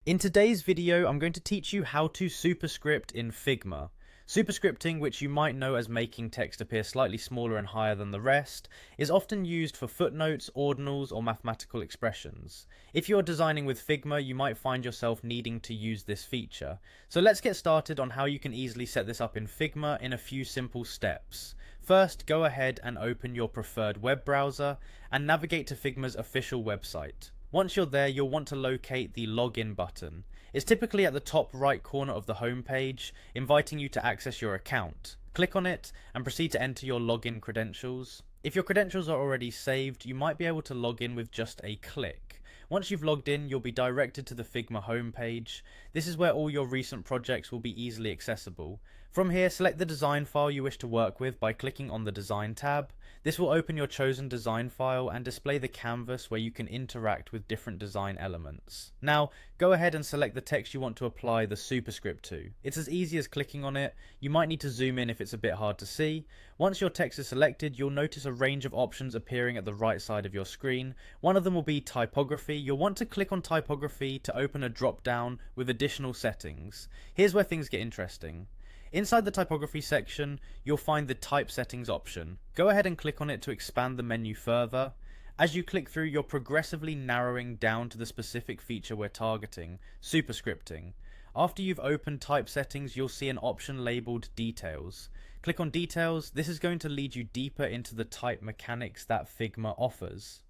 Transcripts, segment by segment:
In today's video, I'm going to teach you how to superscript in Figma. Superscripting, which you might know as making text appear slightly smaller and higher than the rest, is often used for footnotes, ordinals, or mathematical expressions. If you're designing with Figma, you might find yourself needing to use this feature. So let's get started on how you can easily set this up in Figma in a few simple steps. First, go ahead and open your preferred web browser and navigate to Figma's official website. Once you're there, you'll want to locate the login button. It's typically at the top right corner of the home page, inviting you to access your account. Click on it and proceed to enter your login credentials. If your credentials are already saved, you might be able to log in with just a click. Once you've logged in, you'll be directed to the Figma homepage. This is where all your recent projects will be easily accessible. From here, select the design file you wish to work with by clicking on the Design tab. This will open your chosen design file and display the canvas where you can interact with different design elements. Now, go ahead and select the text you want to apply the superscript to. It's as easy as clicking on it. You might need to zoom in if it's a bit hard to see. Once your text is selected, you'll notice a range of options appearing at the right side of your screen. One of them will be typography. You'll want to click on typography to open a drop down with additional settings. Here's where things get interesting. Inside the typography section, you'll find the type settings option. Go ahead and click on it to expand the menu further. As you click through, you're progressively narrowing down to the specific feature we're targeting, superscripting. After you've opened type settings, you'll see an option labeled Details. Click on Details. This is going to lead you deeper into the type mechanics that Figma offers.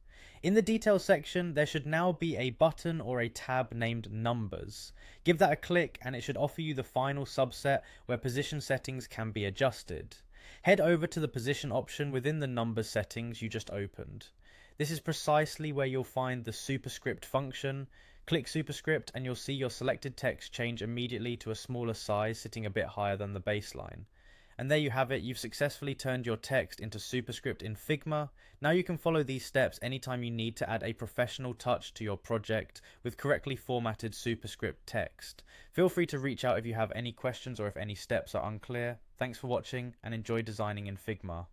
In the details section, there should now be a button or a tab named Numbers. Give that a click and it should offer you the final subset where position settings can be adjusted. Head over to the position option within the numbers settings you just opened. This is precisely where you'll find the superscript function. Click superscript and you'll see your selected text change immediately to a smaller size sitting a bit higher than the baseline. And there you have it, you've successfully turned your text into superscript in Figma. Now you can follow these steps anytime you need to add a professional touch to your project with correctly formatted superscript text. Feel free to reach out if you have any questions or if any steps are unclear. Thanks for watching and enjoy designing in Figma.